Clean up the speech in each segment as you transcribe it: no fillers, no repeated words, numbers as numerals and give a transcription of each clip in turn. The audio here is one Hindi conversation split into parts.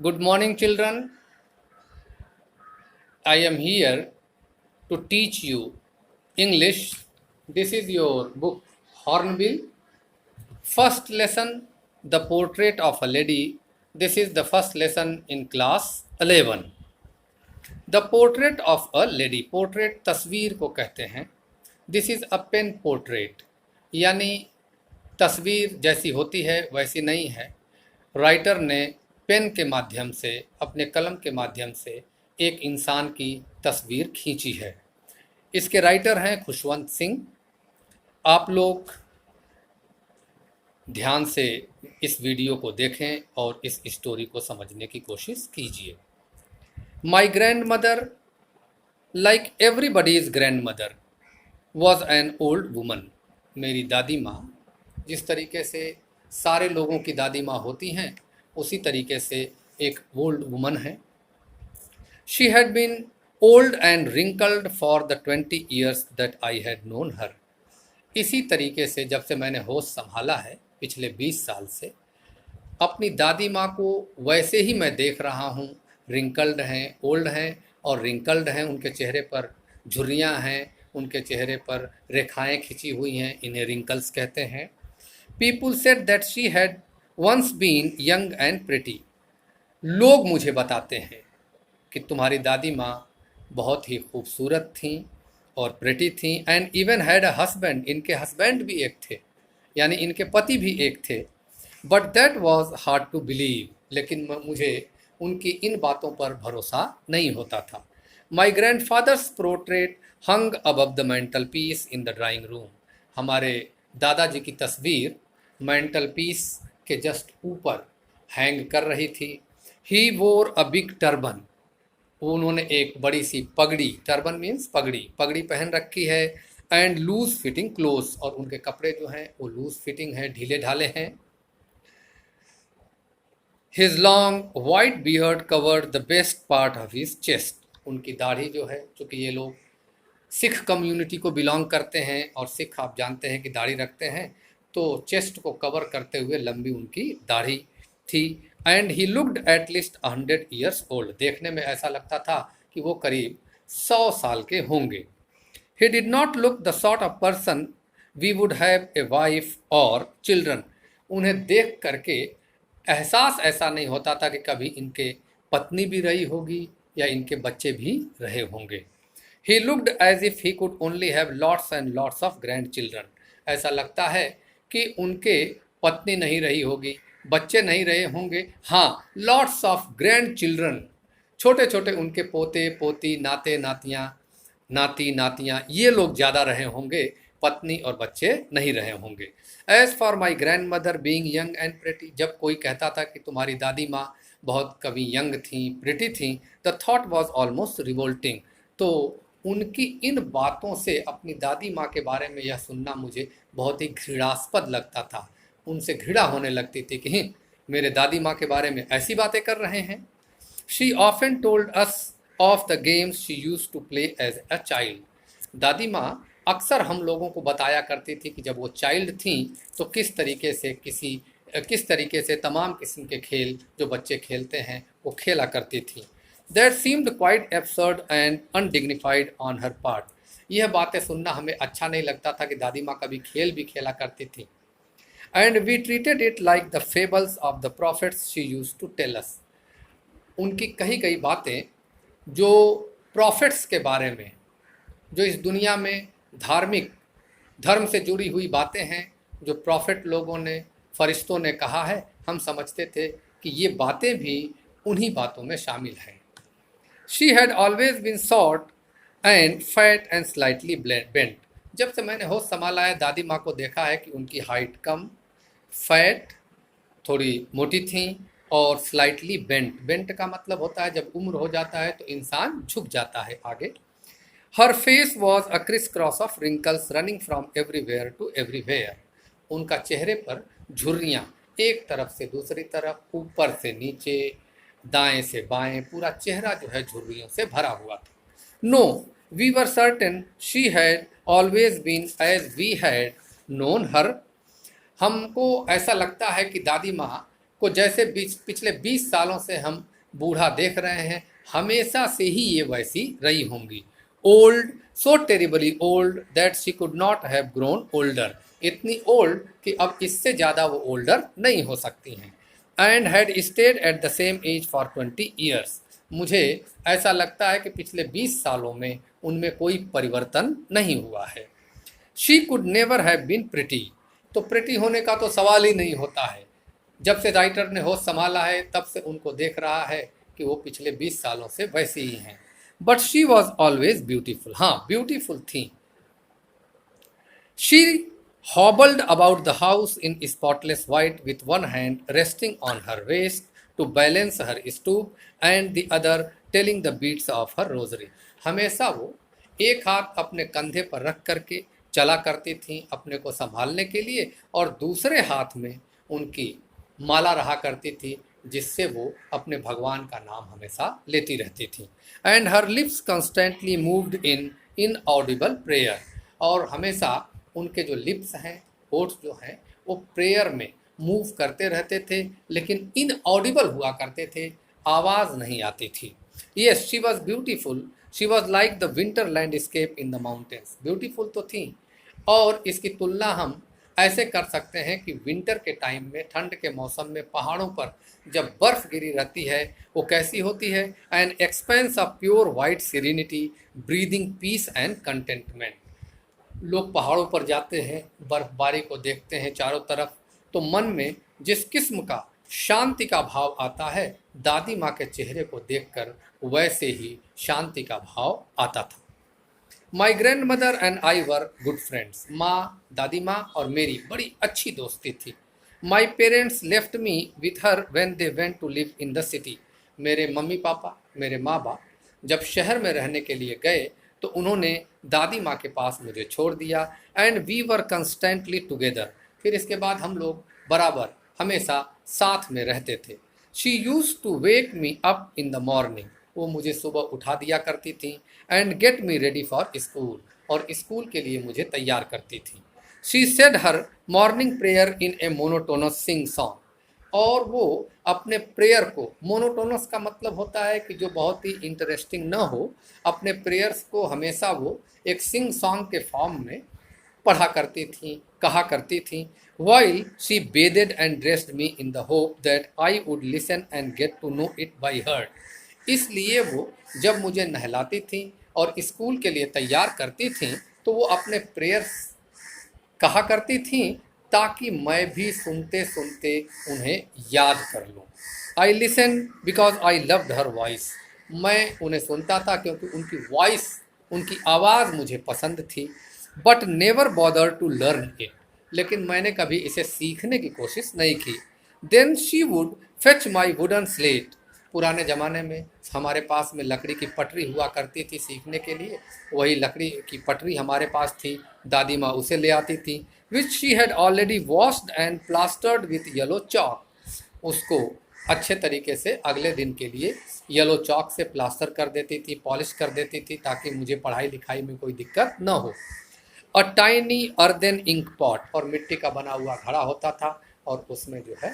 Good morning, children. I am here to teach you English. This is your book, Hornbill. First lesson, The Portrait of a Lady. This is the first lesson in class 11. The Portrait of a Lady. Portrait तस्वीर को कहते हैं. This is a pen portrait. यानी तस्वीर जैसी होती है वैसी नहीं है. राइटर ने पेन के माध्यम से, अपने कलम के माध्यम से एक इंसान की तस्वीर खींची है. इसके राइटर हैं खुशवंत सिंह. आप लोग ध्यान से इस वीडियो को देखें और इस स्टोरी को समझने की कोशिश कीजिए. My grand mother, like everybody's grand mother, was an old woman. मेरी दादी माँ जिस तरीके से सारे लोगों की दादी माँ होती हैं, उसी तरीके से एक ओल्ड वुमन है. She had been old and wrinkled for the 20 years that I had known her. इसी तरीके से जब से मैंने होश संभाला है पिछले 20 साल से, अपनी दादी माँ को वैसे ही मैं देख रहा हूँ. रिंकल्ड हैं, ओल्ड हैं और रिंकल्ड हैं. उनके चेहरे पर झुर्रियाँ हैं, उनके चेहरे पर रेखाएं खिंची हुई हैं, इन्हें रिंकल्स कहते हैं. People said that she had once been young and pretty. लोग मुझे बताते हैं कि तुम्हारी दादी माँ बहुत ही खूबसूरत थीं और प्रिटी थीं. And even had a husband. इनके हस्बैंड भी एक थे, यानी इनके पति भी एक थे. But that was hard to believe. लेकिन मुझे उनकी इन बातों पर भरोसा नहीं होता था. My grandfather's portrait hung above the mantelpiece in the drawing room. हमारे दादाजी की तस्वीर मेंटल पीस के जस्ट ऊपर हैंग कर रही थी. ही वोर अ बिग टर्बन. उन्होंने एक बड़ी सी पगड़ी, टर्बन मीन्स पगड़ी, पगड़ी पहन रखी है. And loose fitting clothes. और उनके कपड़े जो हैं वो लूज फिटिंग है, ढीले ढाले हैं. His long white beard covered the best part of his chest. उनकी दाढ़ी जो है, चूँकि ये लोग सिख कम्युनिटी को बिलोंग करते हैं और सिख आप जानते हैं कि दाढ़ी रखते हैं, तो चेस्ट को कवर करते हुए लंबी उनकी दाढ़ी थी. And he looked at least 100 years old. देखने में ऐसा लगता था कि वो करीब 100 साल के होंगे. He did not look the sort of person we would have a wife और चिल्ड्रन. उन्हें देख करके एहसास ऐसा नहीं होता था कि कभी इनके पत्नी भी रही होगी या इनके बच्चे भी रहे होंगे. He looked as if he could only have lots and lots of grandchildren. ऐसा लगता है कि उनके पत्नी नहीं रही होगी, बच्चे नहीं रहे होंगे. हाँ, लॉट्स ऑफ ग्रैंड चिल्ड्रन, छोटे छोटे उनके पोते पोती, नाते नातियाँ, नाती नातियाँ, ये लोग ज़्यादा रहे होंगे, पत्नी और बच्चे नहीं रहे होंगे. As for my grand mother being young and pretty. जब कोई कहता था कि तुम्हारी दादी माँ बहुत कभी यंग थी, प्रिटी थी, the thought was almost revolting. तो उनकी इन बातों से, अपनी दादी माँ के बारे में यह सुनना मुझे बहुत ही घृणास्पद लगता था. उनसे घृणा होने लगती थी कि मेरे दादी माँ के बारे में ऐसी बातें कर रहे हैं. She often told us of the games she used to play as a child. दादी माँ अक्सर हम लोगों को बताया करती थी कि जब वो चाइल्ड थी तो किस तरीके से तमाम किस्म के खेल जो बच्चे खेलते हैं वो खेला करती थी. That seemed quite absurd and undignified on her part. यह बातें सुनना हमें अच्छा नहीं लगता था कि दादी माँ कभी खेल भी खेला करती थी. And we treated it like the fables of the prophets she used to tell us. उनकी कही गई बातें जो प्रॉफिट्स के बारे में, जो इस दुनिया में धार्मिक धर्म से जुड़ी हुई बातें हैं, जो प्रॉफिट लोगों ने, फरिश्तों ने कहा है, हम समझते थे कि ये बातें भी उन्हीं बातों में शामिल हैं. She had always been short and fat and slightly bent. जब से मैंने होश संभाला है, दादी माँ को देखा है कि उनकी हाइट कम, फैट, थोड़ी मोटी थी और स्लाइटली बेंट. बेंट का मतलब होता है जब उम्र हो जाता है तो इंसान झुक जाता है आगे. हर face was a criss cross of wrinkles running from everywhere to everywhere. उनका चेहरे पर झुर्रियाँ, एक तरफ से दूसरी तरफ, ऊपर से नीचे, दाएं से बाएं, पूरा चेहरा जो है झुर्रियों से भरा हुआ था. No, we were certain she had always been as we had known her. हमको ऐसा लगता है कि दादी माँ को जैसे पिछले 20 सालों से हम बूढ़ा देख रहे हैं, हमेशा से ही ये वैसी रही होंगी। Old, so terribly old that she could not have grown older, इतनी ओल्ड कि अब इससे ज़्यादा वो ओल्डर नहीं हो सकती हैं। And had stayed at the same age for 20 years, मुझे ऐसा लगता है कि पिछले 20 सालों में उनमें कोई परिवर्तन नहीं हुआ है। She could never have been pretty, तो प्रिटी होने का तो सवाल ही नहीं होता है। जब से राइटर ने होश संभाला है तब से उनको देख रहा है कि वो पिछले 20 सालों से वैसी ही हैं। But she was always beautiful, हाँ ब्यूटीफुल थी। She hobbled about the house in spotless white with one hand resting on her waist to balance her stoop and the other telling the beats of her rosary, हमेशा वो एक हाथ अपने कंधे पर रख करके चला करती थी अपने को संभालने के लिए, और दूसरे हाथ में उनकी माला रहा करती थी जिससे वो अपने भगवान का नाम हमेशा लेती रहती थी। And her lips constantly moved in inaudible prayer, और हमेशा उनके जो लिप्स हैं, होठ जो हैं, वो प्रेयर में मूव करते रहते थे, लेकिन इनऑडिबल हुआ करते थे, आवाज़ नहीं आती थी। Yes, she was beautiful, she was like the winter landscape in the mountains, beautiful तो थी। और इसकी तुलना हम ऐसे कर सकते हैं कि विंटर के टाइम में, ठंड के मौसम में पहाड़ों पर जब बर्फ़ गिरी रहती है वो कैसी होती है। An expanse of pure white serenity breathing peace and contentment, लोग पहाड़ों पर जाते हैं, बर्फबारी को देखते हैं चारों तरफ, तो मन में जिस किस्म का शांति का भाव आता है, दादी माँ के चेहरे को देखकर वैसे ही शांति का भाव आता था। My grandmother and I were good friends, माँ, दादी माँ और मेरी बड़ी अच्छी दोस्ती थी। My parents left me with her when they went to live in the city, मेरे मम्मी पापा, मेरे माँ बाप जब शहर में रहने के लिए गए तो उन्होंने दादी माँ के पास मुझे छोड़ दिया। And we were constantly together, फिर इसके बाद हम लोग बराबर हमेशा साथ में रहते थे। She used to wake me up in the morning, वो मुझे सुबह उठा दिया करती थी। And get me ready for school, और स्कूल के लिए मुझे तैयार करती थी। She said her morning prayer in a monotonous singsong, और वो अपने प्रेयर को, मोनोटोनस का मतलब होता है कि जो बहुत ही इंटरेस्टिंग न हो, अपने प्रेयर्स को हमेशा वो एक सिंग सॉन्ग के फॉर्म में पढ़ा करती थी, कहा करती थी। While she bathed and dressed me in the hope that I would listen and get to know it by heart, इसलिए वो जब मुझे नहलाती थी और स्कूल के लिए तैयार करती थी तो वो अपने प्रेयर्स कहा करती थी ताकि मैं भी सुनते सुनते उन्हें याद कर लूँ। I listen because I loved her voice, मैं उन्हें सुनता था क्योंकि उनकी वॉइस, उनकी आवाज़ मुझे पसंद थी। But never bother to learn it, लेकिन मैंने कभी इसे सीखने की कोशिश नहीं की। Then she would fetch my wooden slate, पुराने ज़माने में हमारे पास में लकड़ी की पटरी हुआ करती थी सीखने के लिए, वही लकड़ी की पटरी हमारे पास थी, दादी माँ उसे ले आती थी। Which she had already washed and plastered with yellow chalk, उसको अच्छे तरीके से अगले दिन के लिए येलो चॉक से प्लास्टर कर देती थी, पॉलिश कर देती थी, ताकि मुझे पढ़ाई लिखाई में कोई दिक्कत न हो। A tiny earthen ink pot, और मिट्टी का बना हुआ घड़ा होता था और उसमें जो है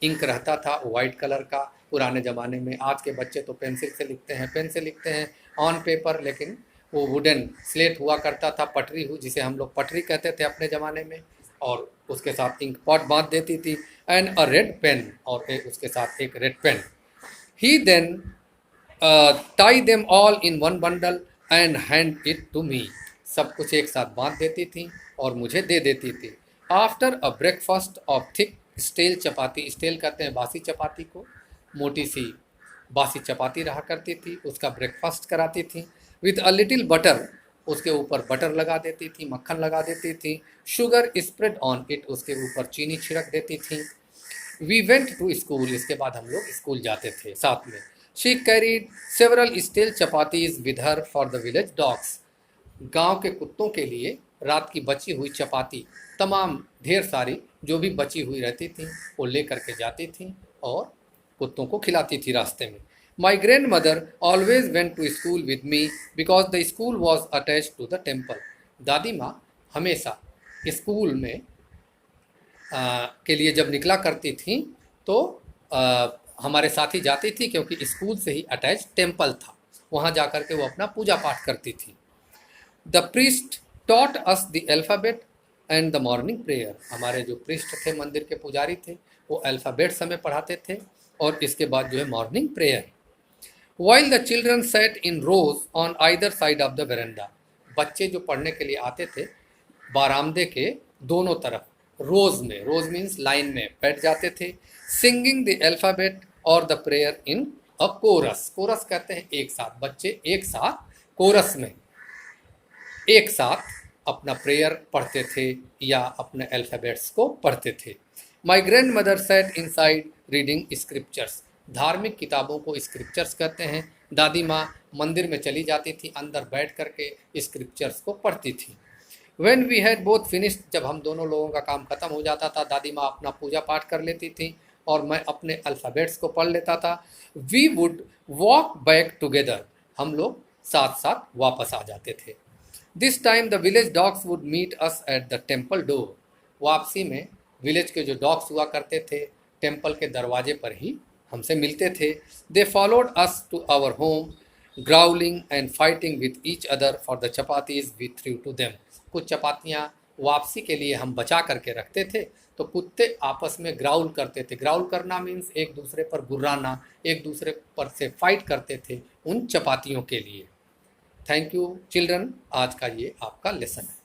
इंक रहता था वाइट कलर का। पुराने ज़माने में, आज के बच्चे तो पेंसिल से लिखते हैं, पेन से लिखते हैं ऑन पेपर, लेकिन वो वुडन स्लेट हुआ करता था, पटरी हुई जिसे हम लोग पटरी कहते थे अपने ज़माने में, और उसके साथ इंक पॉट बांध देती थी। एंड अ रेड पेन, और उसके साथ एक red pen. He then tie them all in one bundle and hand it to me, सब कुछ एक साथ बांध देती थी और मुझे दे देती थी। After a breakfast of thick stale chapati, stale कहते हैं बासी चपाती को, मोटी सी बासी चपाती रहा करती थी, उसका ब्रेकफास्ट कराती थी। विथ अ लिटिल बटर, उसके ऊपर बटर लगा देती थी, मक्खन लगा देती थी। शुगर स्प्रेड ऑन इट, उसके ऊपर चीनी छिड़क देती थी। वी वेंट टू स्कूल, इसके बाद हम लोग स्कूल जाते थे साथ में। She carried several stale chapatis with her for the village dogs, गांव के कुत्तों के लिए रात की बची हुई चपाती, तमाम ढेर सारी जो भी बची हुई रहती थी वो ले करके जाती थी और कुत्तों को खिलाती थी रास्ते में। My grandmother always went to school with me because the school was attach to the temple, दादी माँ हमेशा स्कूल में के लिए जब निकला करती थी तो हमारे साथ ही जाती थी, क्योंकि स्कूल से ही अटैच टेम्पल था, वहाँ जा कर के वो अपना पूजा पाठ करती थी। The priest taught us the alphabet and the morning prayer. हमारे जो प्रीस्ट थे, मंदिर के पुजारी थे, वो अल्फ़ाबेट्स हमें पढ़ाते थे और इसके बाद जो है morning prayer. While the children sat in rows on either side of the verandah. बच्चे जो पढ़ने के लिए आते थे बारामदे के दोनों तरफ रोज में, रोज मीन्स लाइन में बैठ जाते थे। Singing the alphabet or the prayer in a chorus. Chorus कहते हैं एक साथ, बच्चे एक साथ कोरस में एक साथ अपना प्रेयर पढ़ते थे या अपने अल्फ़ाबेट्स को पढ़ते थे। My grand mother said inside reading scriptures. धार्मिक किताबों को स्क्रिप्चर्स कहते हैं। दादी माँ मंदिर में चली जाती थी, अंदर बैठ करके स्क्रिप्चर्स को पढ़ती थी। When we had both finished, जब हम दोनों लोगों का काम खत्म हो जाता था, दादी माँ अपना पूजा पाठ कर लेती थी और मैं अपने अल्फ़ाबेट्स को पढ़ लेता था। We would walk back together, हम लोग साथ साथ वापस आ जाते थे। This time the village dogs would meet us at the temple door. वापसी में विलेज के जो डॉग्स हुआ करते थे टेम्पल के दरवाजे पर ही हमसे मिलते थे। They followed us to our home, growling and fighting with each other for the chapatis we threw to them. कुछ चपातियाँ वापसी के लिए हम बचा करके रखते थे, तो कुत्ते आपस में ग्राउल करते थे। ग्राउल करना मीन्स एक दूसरे पर गुर्राना, एक दूसरे पर से फाइट करते थे उन चपातियों के लिए। थैंक यू चिल्ड्रन, आज का ये आपका लेसन है।